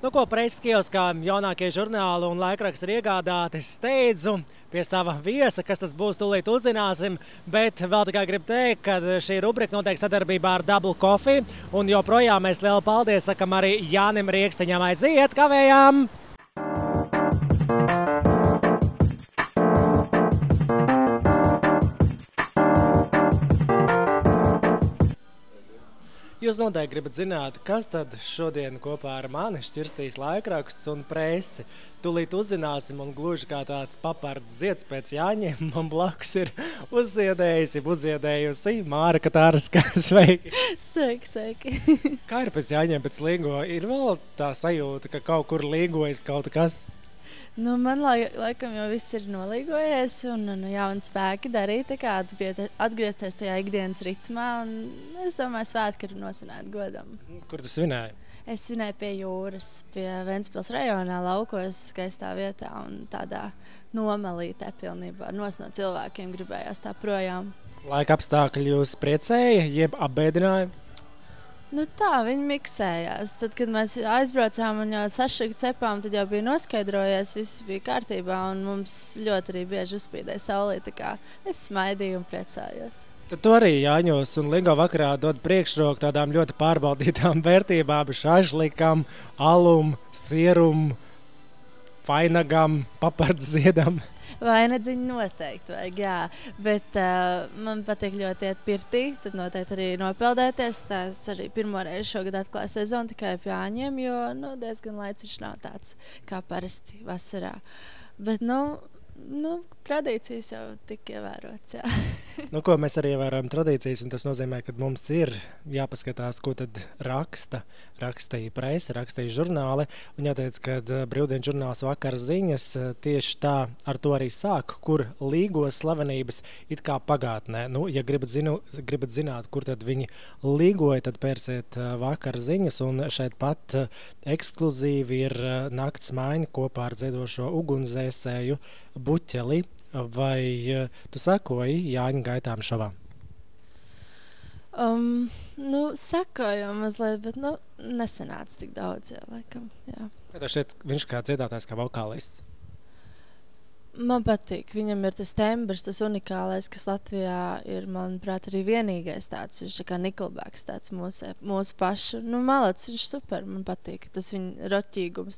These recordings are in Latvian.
Nu, ko preses kioskā jaunākie žurnāli un laikraksti ir iegādāti, steidzu pie sava viesa, kas tas būs, tūlīt uzzināsim. Bet vēl tikai gribu teikt, ka šī rubrika notiek sadarbībā ar Double Coffee. Un joprojām mēs lielu paldies sakam arī Jānim Riekstiņam. Aiziet, kavējām! Jūs noteikti gribat zināt, kas tad šodien kopā ar mani šķirstīs laikraksts un presi. Tūlīt uzzināsim, un gluži kā tāds papards zieds pēc Jāņiem, man blakus ir uzziedējusi Māra Katārska. Sveiki! Sveiki! Kā ir pēc Jāņiem, pēc līgo? Ir vēl tā sajūta, ka kaut kur līgojas kaut kas? Nu, man laikam jau viss ir nolīgojies un jauni spēki darīt, tā kā atgriezties tajā ikdienas ritmā. Un es domāju, svētki ir nosvinēti godam. Kur tu svinēji? Es svinēju pie jūras, pie Ventspils rajonā, laukos, skaistā vietā un tādā nomalītē pilnībā. No cilvēkiem gribējās tā projām. Laika apstākļi jūs priecēja, jeb apbēdināja? Nu tā, viņi miksējās. Tad, kad mēs aizbraucām un jau sašķiku cepām, tad jau bija noskaidrojies, viss bija kārtībā un mums ļoti arī bieži uzspīdēja saulē, tā kā es smaidīju un priecājos. Tad tu arī Jāņos un lingo vakarā dod priekšroku tādām ļoti pārbaudītām vērtībām, šašlikam, alum, sierum, vainagam, papardziedam. Vainadziņu noteikti vajag, jā. Bet man patīk ļoti iet pirtī, tad noteikti arī nopeldēties. Tas arī pirmoreiz šogad atklāja sezonu tikai pie Jāņiem, jo diezgan laiciņš nav tāds kā parasti vasarā. Bet, tradīcijas jau tik ievērots, jā. Ko mēs arī ievērojam tradīcijas, un tas nozīmē, ka mums ir jāpaskatās, ko tad rakstīja prese, rakstīja žurnāli. Un jāteic, ka brīvdienas žurnāls Vakara ziņas tieši tā ar to arī sāk, kur līgos slavenības it kā pagātnē. Ja gribat zināt, kur tad viņi līgoja, tad pērsiet Vakara ziņas, un šeit pat ekskluzīvi ir nakts maiņa kopā ar dziedošo ugunsdzēsēju Buķeli. Vai tu sekoji Jāņa gaitām šovā? Sekoju mazliet, bet nesanāca tik daudz, jā, laikam, jā. Kā šeit viņš kā dziedātājs, kā vokālists? Man patīk. Viņam ir tas tembrs, tas unikālais, kas Latvijā ir, manuprāt, arī vienīgais tāds. Viņš ir kā Nickelbacks, tāds mūsu pašu. Malacis, viņš super, man patīk. Tas viņa roķīgums,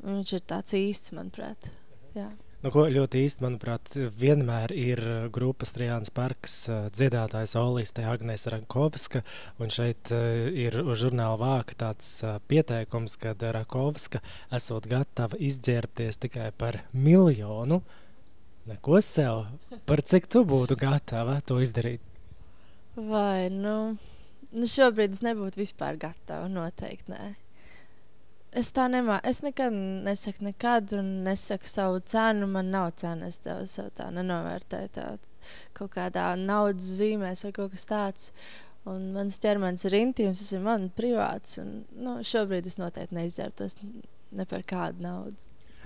viņš ir tāds īsts, manuprāt, jā. Ļoti īsti, manuprāt, vienmēr ir grupas Trijāns Parks dziedātājs soliste Agnese Rakovska, un šeit ir uz žurnāla vāka tāds pieteikums, kad Rakovska esot gatava izģērbties tikai par 1 miljonu. Neko sev, par cik tu būtu gatava to izdarīt? Vai, šobrīd es nebūtu vispār gatava, noteikti nē. Es nekad nesaku nekad un nesaku savu cenu, man nav cena, es sev tā nenovērtēju tā kaut kādā naudas zīmēs vai kaut kas tāds. Un mans ķermenis ir intīms, tas ir man privāts, un šobrīd es noteikti neizģērbtos ne par kādu naudu.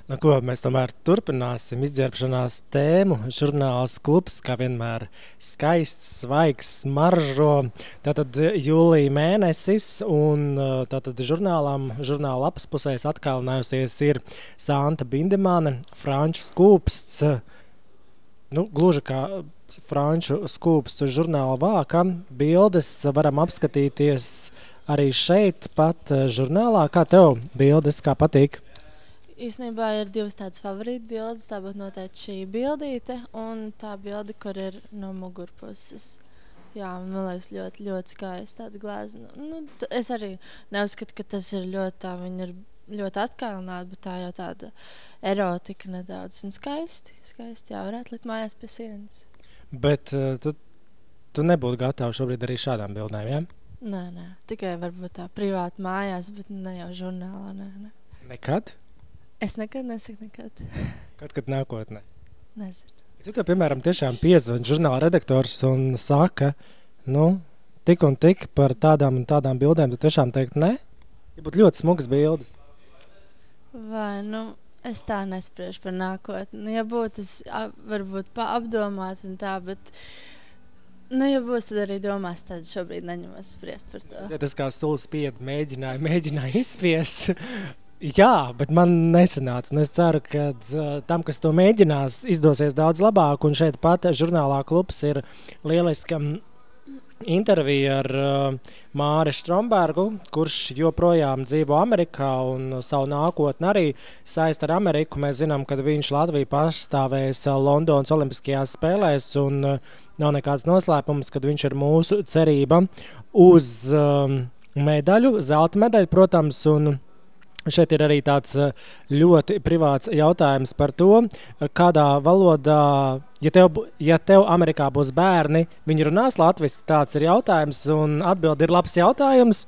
Mēs tomēr turpināsim izģērbšanās tēmu. Žurnāls Klubs, kā vienmēr, skaists, svaigs, smaržo. Tātad jūlija mēnesis, un tātad žurnāla lapas pusēs atkalinājusies ir Santa Bindemane, franču skūpsts. Gluži kā franču skūpsts uz žurnāla vāka. Bildes varam apskatīties arī šeit pat žurnālā. Kā tev bildes, kā patīk? Īstenībā ir 2 tādas favorīta bildes, tā būtu noteikti šī bildīte un tā bilde, kur ir no mugurpuses. Jā, man liekas ļoti, ļoti skaisti tāda glezna. Es arī neuzskatu, ka tas ir ļoti tā, viņa ir ļoti atkalināta, bet tā jau tāda erotika nedaudz un skaisti, jā, varētu likt mājās pie sienas. Bet tu nebūtu gatava šobrīd arī šādām bildēm, jā? Nē, tikai varbūt tā privāti mājās, bet ne jau žurnālā, nē. Nekad? Es nekad nesaku nekad. Kad nākotnē? Nezinu. Ja tu piemēram, tiešām piezvan žurnāla redaktors un saka, tik un tik par tādām un tādām bildēm, tu tiešām teikt, ne? Ja būtu ļoti smugas bildes. Vai, es tā nespriešu par nākotni. Ja būtu, es varbūt apdomāt un tā, bet Nu, ja būs, tad arī domās, tad šobrīd neņemos spriest par to. Tas kā sulas spied mēģināja izspiest. Jā, bet man nesanāca. Es ceru, ka tam, kas to mēģinās, izdosies daudz labāk. Un šeit pat žurnālā Klubs ir lieliska intervija ar Māri Strombergu, kurš joprojām dzīvo Amerikā un savu nākotni arī saista ar Ameriku. Mēs zinām, ka viņš Latviju pārstāvēs Londonas Olimpiskajās spēlēs un nav nekāds noslēpums, kad viņš ir mūsu cerība uz medaļu, zelta medaļu, protams, un šeit ir arī tāds ļoti privāts jautājums par to, kādā valodā, ja tev Amerikā būs bērni, viņi runās latviski, tāds ir jautājums, un atbildi ir labs jautājums.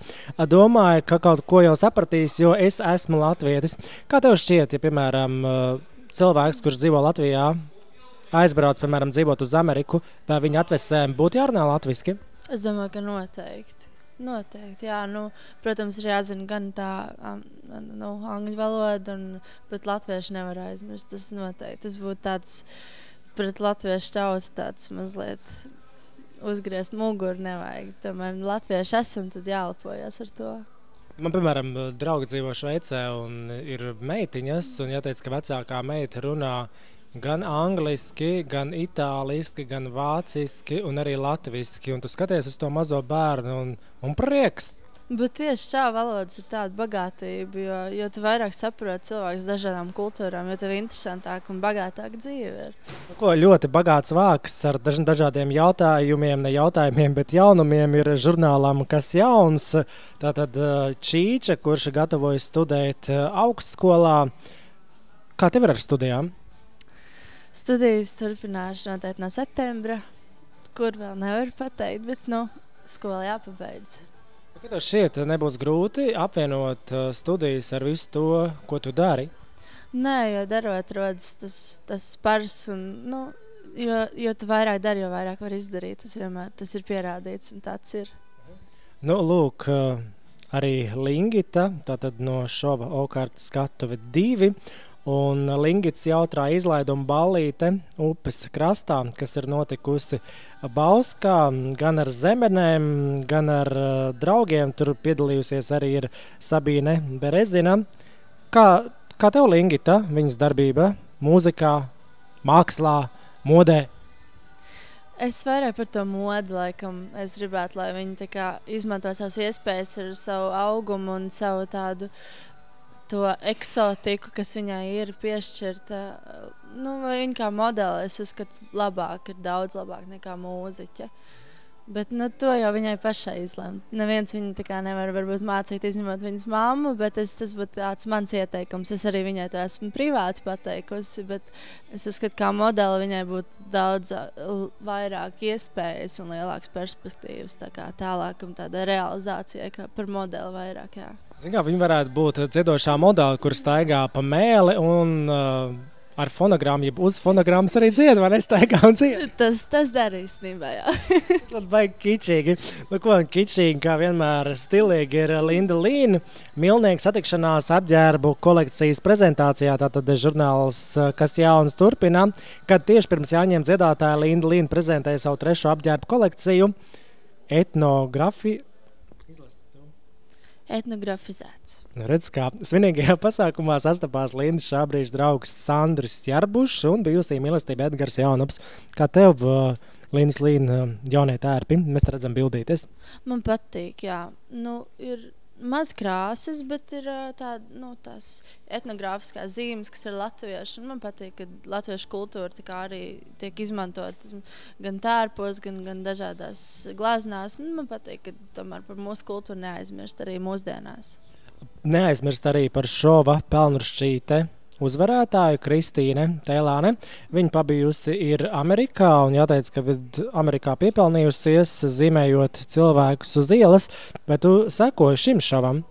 Domāju, ka kaut ko jau sapratīs, jo es esmu latvietis. Kā tev šķiet, ja, piemēram, cilvēks, kurš dzīvo Latvijā, aizbrauc, piemēram, dzīvot uz Ameriku, vai viņa atvesēm būtu jārunā latviski? Es domāju, ka noteikti. Noteikti, jā. Protams, ir jāzina gan tā angļu valoda, bet latviešu nevar aizmirst. Tas noteikti. Tas būtu tāds pret latviešu tautu tāds mazliet uzgriezt muguru nevajag. Tomēr latvieši esam, tad jālepojas ar to. Man, piemēram, draugi dzīvo Šveicē un ir meitiņas, un jāteic, ka vecākā meita runā gan angliski, gan itāliski, gan vāciski un arī latviski. Un tu skaties uz to mazo bērnu un prieks. Bet tieši šā valodas ir tāda bagātība, jo tu vairāk saproti cilvēkus dažādām kultūrām, jo tev interesantāk un bagātāk dzīve ir. Ļoti bagāts vāks ar dažādiem jautājumiem, ne jautājumiem, bet jaunumiem ir žurnālam Kas jauns. Tātad Čīča, kurš gatavojas studēt augstskolā. Kā tev ir ar studijām? Studijas turpināšu noteikti no septembra, kur vēl nevaru pateikt, bet skola jāpabeidz. Kā tev šķiet, nebūs grūti apvienot studijas ar visu to, ko tu dari? Nē, jo darot rodas tas spars, un, jo tu vairāk dari, jo vairāk var izdarīt. Tas ir pierādīts, un tāds ir. Lūk, arī Lingita, tātad no šova Okārta skatuve 2. Un Lingits jautrā izlaiduma ballīte upes krastā, kas ir notikusi Bauskā, gan ar zemenēm, gan ar draugiem. Tur piedalījusies arī ir Sabīne Berezina. Kā tev, Lingita, viņas darbība mūzikā, mākslā, modē? Es vairāk par to modi, laikam. Es gribētu, lai viņi izmanto savas iespējas ar savu augumu un savu tādu to eksotiku, kas viņai ir piešķirta. Vai viņa kā modeli, es uzskatu, ir daudz labāk nekā mūziķa. Bet to jau viņai pašai izlemt. Neviens viņu nevar varbūt mācīt, izņemot viņas mammu, bet tas būtu tāds mans ieteikums. Es arī viņai to esmu privāti pateikusi, bet es uzskatu, kā modeli viņai būtu daudz vairāk iespējas un lielākas perspektīvas tālākam tāda realizācijai, kā par modeli vairāk, jā. Viņa varētu būt dziedošā modeli, kur staigā pa mēli un ar fonogrammu, jeb uz fonogrammas arī dzied, vai nestaigā un dzied? Tas dara īstenībā, jā. Tad baigi kičīgi. Kičīgi, kā vienmēr stilīgi ir Linda Līna. Milnieks satikšanās apģērbu kolekcijas prezentācijā, tātad žurnāls Kas jauns turpina, kad tieši pirms jāņem dziedātāja Linda Līna prezentēja savu 3. apģērbu kolekciju etnografizēts. Redz, kā svinīgajā pasākumā sastapās Lindas šā brīža draugs Sandris Jarbušs un bijusī mīlestība Edgars Jaunaps. Kā tev, Lindas Līna, jaunie tērpi? Mēs te redzam bildītes. Man patīk, jā. Ir maz krāsas, bet ir tās etnogrāfiskās zīmes, kas ir latviešu. Un man patīk, ka latviešu kultūra arī tiek izmantot gan tērpos, gan dažādās gleznās. Un man patīk, ka tomēr par mūsu kultūru neaizmirst arī mūsdienās. Neaizmirst arī par šova pelnrašķīte uzvarētāju Kristīne Tēlāne. Viņa pabijusi ir Amerikā un jāteic, ka Amerikā piepelnījusies, zīmējot cilvēkus uz ielas. Vai tu sekoji šim šovam?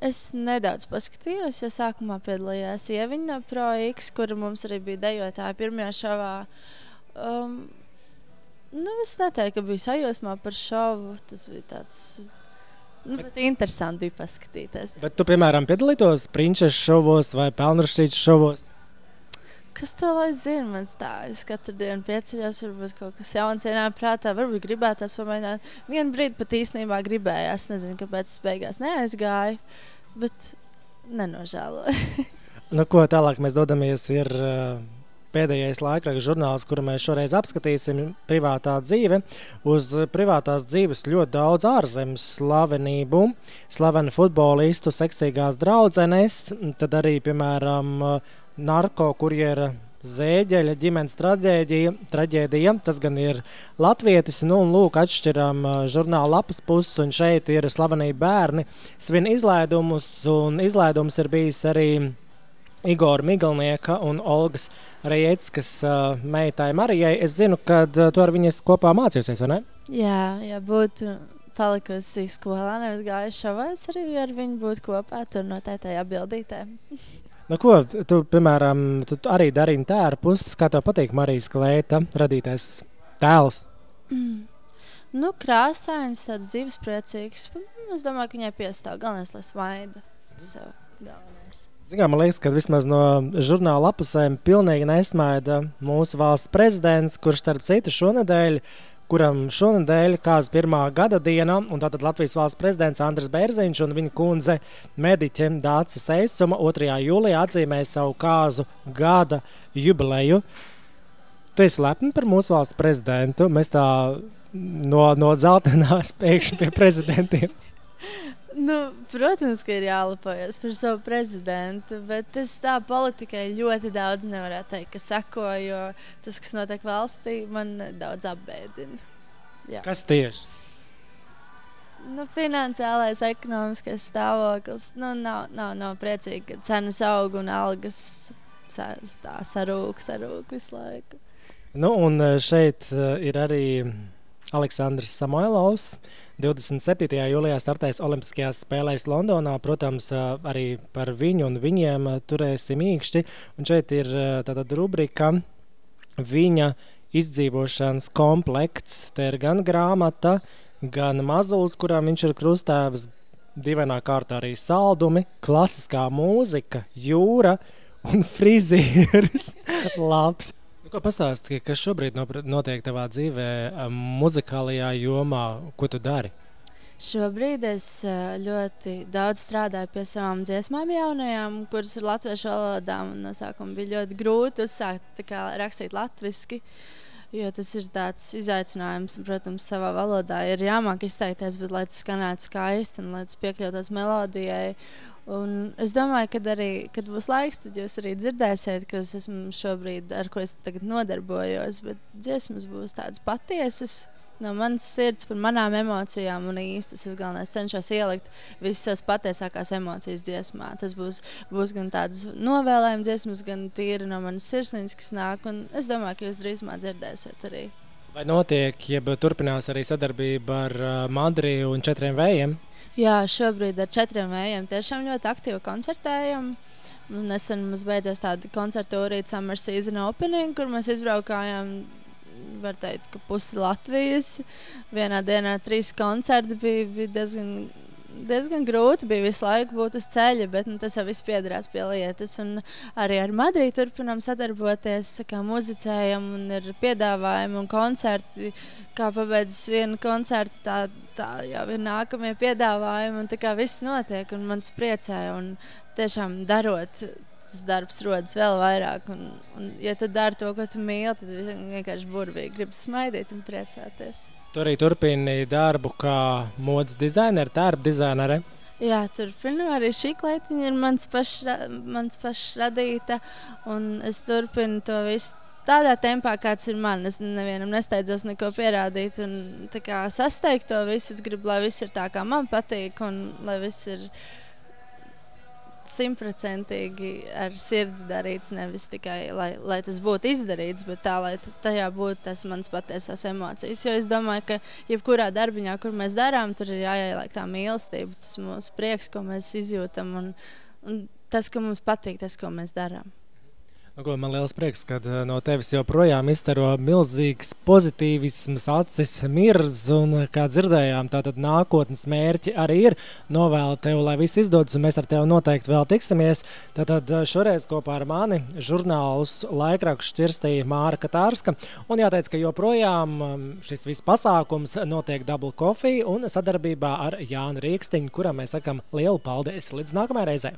Es nedaudz paskatījos, jo sākumā piedalījās Ieviņa no Pro X, kura mums arī bija dejotāja pirmajā šovā. Es neteiktu, ka biju sajūsmā par šovu. Tas bija tāds... bet interesanti bija paskatīties. Bet tu, piemēram, piedalītos prinčešu šovos vai pelnrašķītes šovos? Kas to lai zina, man stāv? Es katru dienu pieceļos, varbūt kaut kas jauns ienāk prātā, varbūt gribētās pamēģināt. Vienu brīdi pat īstenībā gribējās, nezinu, kāpēc es beigās neaizgāju, bet nenožēloju. Nu, ko tālāk mēs dodamies ir pēdējais laikraksta žurnāls, kuru mēs šoreiz apskatīsim, privātā dzīve. Uz privātās dzīves ļoti daudz ārzemes slavenību, slaveni futbolistu, seksīgās draudzenes, tad arī, piemēram, narkokurjera Zēģeļa ģimenes traģēdija, tas gan ir latvietis, nu un lūk, atšķiram žurnāla lapas puses, un šeit ir slavenība bērni, svin izlaidumus, un izlaidums ir bijis arī Igora Migalnieka un Olgas Rejeckas meitai Marijai. Es zinu, ka tu ar viņas kopā mācījusies, vai ne? Jā, būtu palikusi skolā, nevis gājuši šovā, es arī ar viņu būtu kopā tur noteitajā bildītē. Nu ko, tu, piemēram, tu arī dari tērpus, kā tev patīk Marijas Kleita radītais tēls? Nu, krāsains, tāds dzīvespriecīgs. Es domāju, ka viņai piestāv. Galvenais, lai smaida. Tas jau galvenais. Zinām, man liekas, ka vismaz no žurnāla lapusēm pilnīgi nesmaida mūsu valsts prezidents, kurš starp citu kuram šonedēļ kāza 1. gada diena, un tātad Latvijas valsts prezidents Andris Bērziņš un viņa kundze mediķe Dāca Seisuma 2. jūlijā atzīmēja savu kāzu gada jubileju. Tu esi lepni par mūsu valsts prezidentu? Mēs tā no dzeltenās pēkšņi pie prezidentiem. Nu, protams, ka ir jālepojas par savu prezidentu, bet es tā politikai ļoti daudz nevarētu teikt, ka sekoju, jo tas, kas notiek valstī, man daudz apbēdina. Jā. Kas tieši? Nu, finansiālais, ekonomiskais stāvoklis. Nu, nav priecīgi, ka cenas aug un algas sarūk visu laiku. Nu, un šeit ir arī Aleksandrs Samoilovs. 27. jūlijā startēs Olimpiskajās spēlēs Londonā. Protams, arī par viņu un viņiem turēsim īkšķi. Un šeit ir tātad rubrika viņa izdzīvošanas komplekts. Te ir gan grāmata, gan mazulis, kurām viņš ir krustēvs, divainā kārtā arī saldumi, klasiskā mūzika, jūra un frizieris. Labs. Ko pastāsti, kas šobrīd notiek tavā dzīvē muzikālajā jomā? Ko tu dari? Šobrīd es ļoti daudz strādāju pie savām dziesmām jaunajām, kuras ir latviešu valodā. No sākuma bija ļoti grūti uzsākt rakstīt latviski, jo tas ir tāds izaicinājums. Protams, savā valodā ir jāmāk izteikties, bet lai tas skanētu skaisti un lai tas piekļautos melodijai. Un es domāju, ka arī, kad būs laiks, tad jūs arī dzirdēsiet, ka es esmu šobrīd, ar ko es tagad nodarbojos, bet dziesmas būs tādas patiesas no manas sirds par manām emocijām un īstas. Es galvenais cenšos ielikt visas patiesākās emocijas dziesmā. Tas būs gan tādas novēlējuma dziesmas, gan tīri no manas sirsniņas, kas nāk, un es domāju, ka jūs drīzumā dzirdēsiet arī. Vai notiek, jeb turpinās arī sadarbība ar Madriju un 4 vējiem? Jā, šobrīd ar 4 vējiem tiešām ļoti aktīvi koncertējam. Nesen mums beidzās tāda koncertūrīta Summer Season Opening, kur mēs izbraukājām, var teikt, ka pusi Latvijas. Vienā dienā 3 koncerti bija diezgan grūti, bija visu laiku būt uz ceļa, bet tas jau viss piederās pie lietas. Un arī ar Madriju turpinām sadarboties, kā muzicējam un ir piedāvājumi un koncerti. Kā pabeidzas vienu koncertu, tā jau ir nākamie piedāvājumi un tā kā viss notiek un man tas priecē un tiešām darot, tas darbs rodas vēl vairāk un ja tu dari to, ko tu mīli, tad vienkārši burvīgi gribas smaidīt un priecāties. Tu arī turpini darbu kā modes dizainere, tērpa dizainere? Jā, turpinu. Arī šī kleitiņa ir mans pašs radīta un es turpinu to visu tādā tempā, kāds ir man. Es nevienam nesteidzos neko pierādīt un tā kā sasteigt to visu. Es gribu, lai viss ir tā, kā man patīk un lai viss ir 100% ar sirdi darīts, nevis tikai, lai tas būtu izdarīts, bet tā, lai tajā būtu tas mans patiesās emocijas. Jo es domāju, ka jebkurā darbiņā, kur mēs darām, tur ir jāieliek tā mīlestība, tas mūsu prieks, ko mēs izjūtam un tas, ka mums patīk tas, ko mēs darām. Man liels prieks, ka no tevis joprojām izstaro milzīgs pozitīvisms, acis mirz, un, kā dzirdējām, tātad nākotnes mērķi arī ir. Novēlu tev, lai viss izdodas, un mēs ar tevi noteikti vēl tiksimies. Tātad šoreiz kopā ar mani žurnālus laikrakstu šķirstīja Māra Katārska, un jāteic, ka joprojām šis viss pasākums notiek Double Coffee un sadarbībā ar Jānu Rīkstiņu, kuram mēs sakam lielu paldies. Līdz nākamajai reizei!